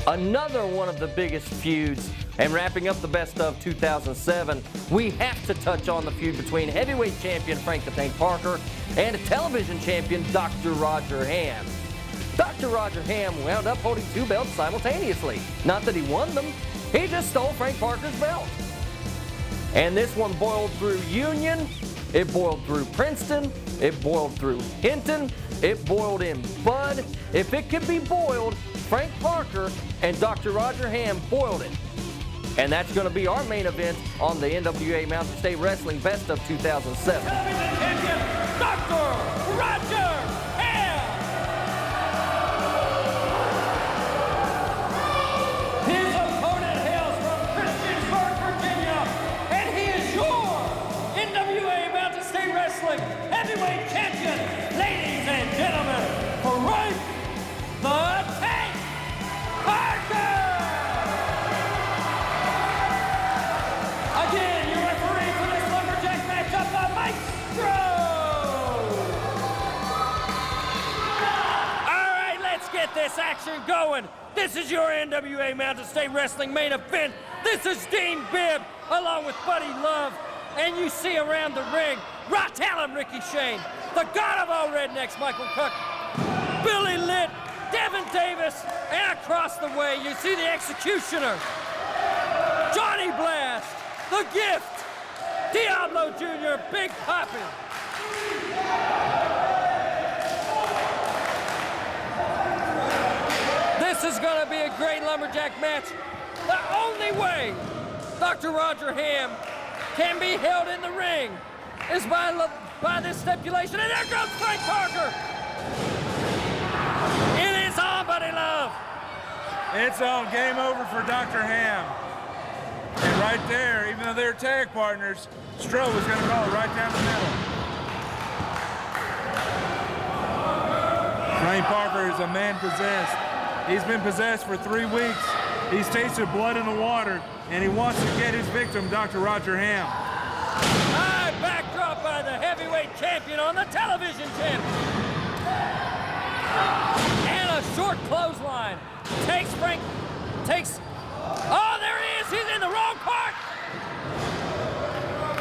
Another one of the biggest feuds, and wrapping up the best of 2007, we have to touch on the feud between heavyweight champion Frank the Tank Parker and television champion Dr. Roger Hamm. Dr. Roger Hamm wound up holding two belts simultaneously. Not that he won them, he just stole Frank Parker's belt. And this one boiled through Union, it boiled through Princeton, it boiled through Hinton, it boiled in Bud. If it could be boiled, Frank Parker and Dr. Roger Hamm boiled it. And that's going to be our main event on the NWA Mountain State Wrestling Best of 2007. Television champion, Dr. Roger Hamm. His opponent hails from Christiansburg, Virginia, and he is your NWA Mountain State Wrestling heavyweight champion. Ladies and gentlemen, Frank the Tank Parker! Again, your referee for this lumberjack matchup, the Maestro! All right, let's get this action going. This is your NWA Mountain State Wrestling main event. This is Dean Bibb, along with Buddy Love. And you see around the ring, Rot Allen, Ricky Shane, the god of all rednecks, Michael Cook, Billy Litt, Devin Davis, and across the way, you see the Executioner, Johnny Blast, The Gift, Diablo Jr., Big Poppy. This is going to be a great lumberjack match. The only way Dr. Roger Hamm can be held in the ring is by this stipulation. And there goes Frank Parker. It is on, Buddy Love. It's on. Game over for Dr. Hamm. And right there, even though they're tag partners, Stroh was going to call it right down the middle. Frank Parker is a man possessed. He's been possessed for 3 weeks. He's tasted blood in the water, and he wants to get his victim, Dr. Roger Hamm. High backdrop by the heavyweight champion on the television champion. And a short clothesline. Oh, there he is. He's in the wrong part.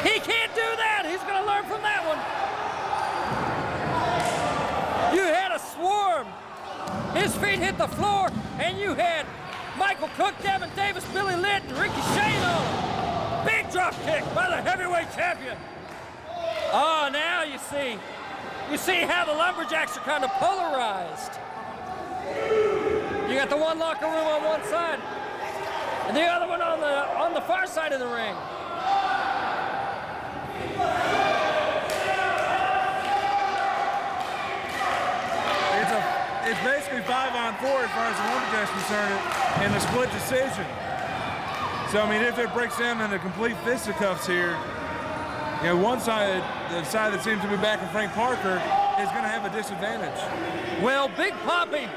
He can't do that. He's going to learn from that one. You had a swarm. His feet hit the floor, and you had Michael Cook, Devin Davis, Billy Litt, and Ricky Shane on him. Big drop kick by the heavyweight champion. Oh, now you see how the lumberjacks are kind of polarized. You got the one locker room on one side, and the other one on the far side of the ring. It's basically 5-on-4 as far as the lumberjacks concerned in a split decision. So I mean, if it breaks down into complete fisticuffs here, you know, one side, the side that seems to be backing Frank Parker, is going to have a disadvantage. Well, Big Poppy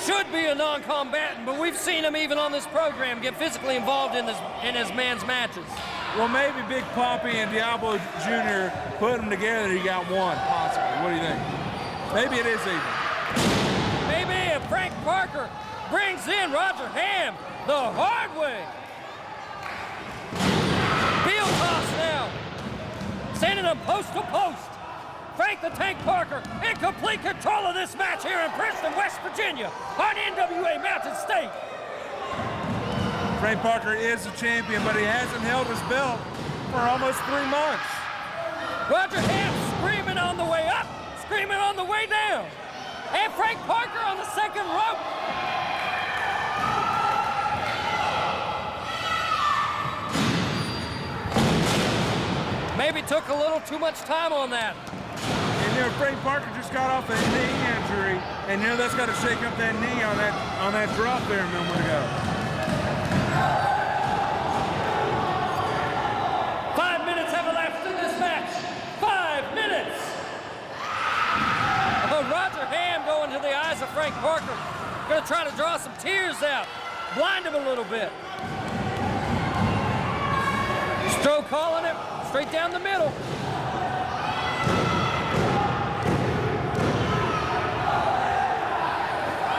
should be a non-combatant, but we've seen him even on this program get physically involved in his man's matches. Well, maybe Big Poppy and Diablo Jr. put them together, he got one, possibly. What do you think? Maybe it is even. Maybe if Frank Parker brings in Roger Hamm the hard way. Field toss now. Sending him post to post. Frank the Tank Parker in complete control of this match here in Princeton, West Virginia on NWA Mountain State. Frank Parker is the champion, but he hasn't held his belt for almost 3 months. Roger Hamm screaming on the way up, screaming on the way down. And Frank Parker on the second rope. Maybe took a little too much time on that. And you know, Frank Parker just got off a knee injury, and you know that's got to shake up that knee on that drop there a moment ago. 5 minutes have elapsed in this match. 5 minutes. Oh, Roger Hamm going to the eyes of Frank Parker. Going to try to draw some tears out. Blind him a little bit. Stroh calling him straight down the middle.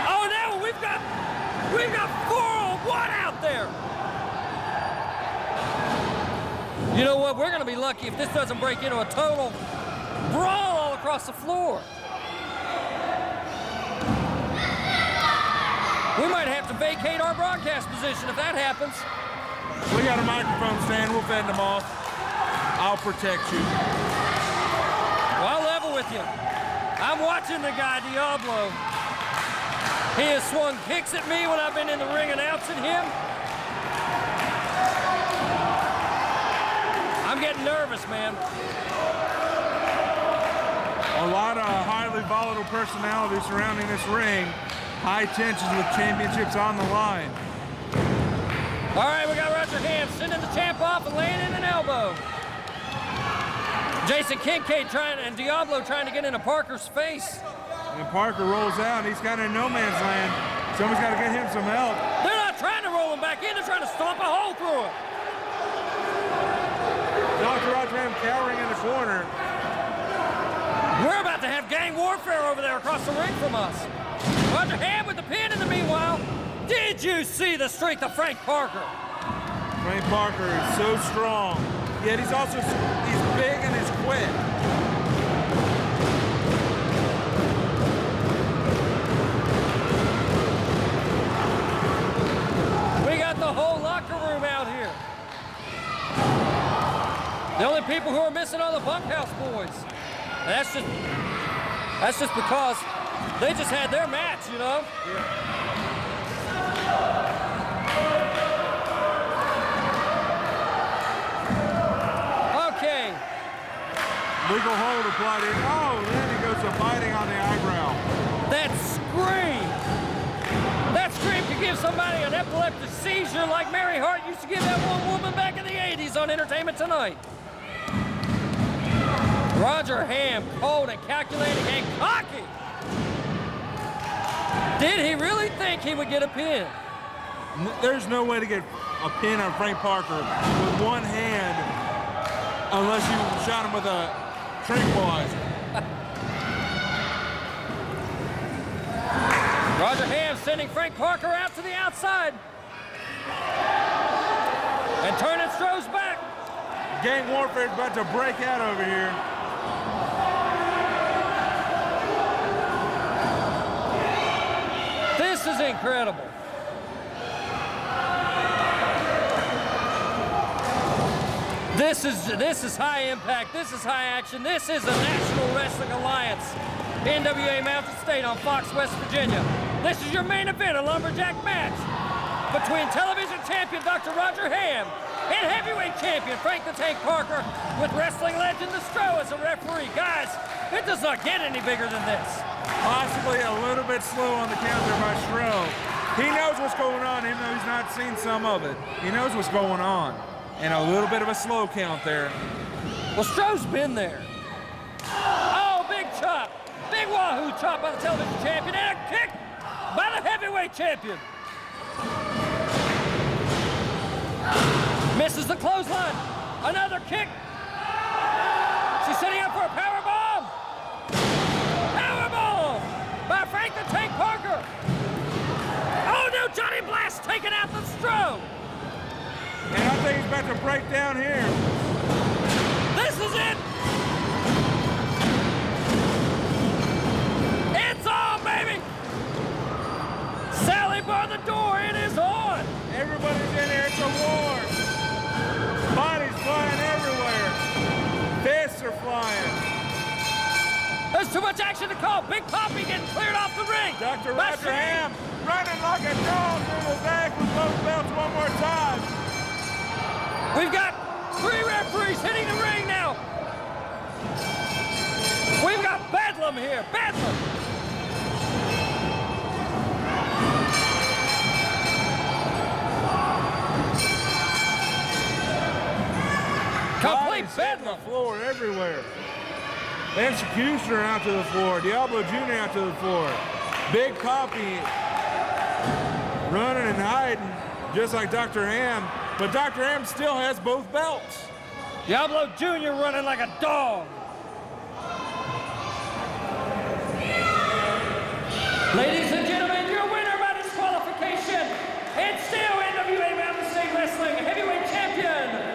Oh, now we've got 4 up there. You know what? We're going to be lucky if this doesn't break into a total brawl all across the floor. We might have to vacate our broadcast position if that happens. We got a microphone stand. We'll fend them off. I'll protect you. Well, I'll level with you. I'm watching the guy, Diablo. He has swung kicks at me when I've been in the ring announcing him. I'm getting nervous, man. A lot of highly volatile personalities surrounding this ring. High tensions with championships on the line. All right, we got Roger Hamm sending the champ off and laying in an elbow. Jason Kincaid and Diablo trying to get into Parker's face. And Parker rolls out. He's kind of in no man's land. Somebody's got to get him some help. They're not trying to roll him back in. They're trying to stomp a hole through it. Dr. Roger Hamm cowering in the corner. We're about to have gang warfare over there across the ring from us. Roger Hamm with the pin in the meanwhile. Did you see the strength of Frank Parker? Frank Parker is so strong, yet he's also big and he's quick. We got the whole locker room out here. The only people who are missing are the bunkhouse boys. And that's just because they just had their match, you know? Yeah. Okay. Legal hold applied in. Oh, then he goes to biting on the eyebrow. That scream. That scream could give somebody an epileptic seizure like Mary Hart used to give that one woman back in the 80s on Entertainment Tonight. Roger Hamm, cold and calculating and cocky. Did he really think he would get a pin? There's no way to get a pin on Frank Parker with one hand unless you shot him with a tranquilizer. Roger Hamm sending Frank Parker out to the outside. And turning Stroh's back. Gang warfare is about to break out over here. This is incredible. This is high impact. This is high action. This is a National Wrestling Alliance NWA Mountain State on Fox, West Virginia. This is your main event, a lumberjack match between television champion Dr. Roger Hamm and heavyweight champion Frank the Tank Parker with wrestling legend The Stroh as a referee. Guys, it does not get any bigger than this. Possibly a little bit slow on the counter by Stroh. He knows what's going on, even though he's not seen some of it. He knows what's going on. And a little bit of a slow count there. Well, Stroh's been there. Oh, big chop. Big wahoo chop by the television champion and a kick by the heavyweight champion. Misses the clothesline. Another kick. She's setting up for a power bomb. Power bomb by Frank the Tank Parker. Oh no, Johnny Blast taking out the Stroh. And I think he's about to break down here. This is it. It's on, baby. Sally bar the door. It is on. Everybody's in here. It's a war. Bodies flying everywhere. Fists are flying. There's too much action to call. Big Poppy getting cleared off the ring. Dr. Roger Hamm running like a dog through the back with both belts one more time. We've got 3 referees hitting the ring now. We've got Bedlam here. Bedlam. Complete Bedlam. On the floor everywhere. Executioner out to the floor. Diablo Jr. out to the floor. Big Poppy running and hiding, just like Dr. Hamm. But Dr. Hamm still has both belts. Diablo Jr. running like a dog. Ladies and gentlemen, your winner by disqualification and still NWA champion,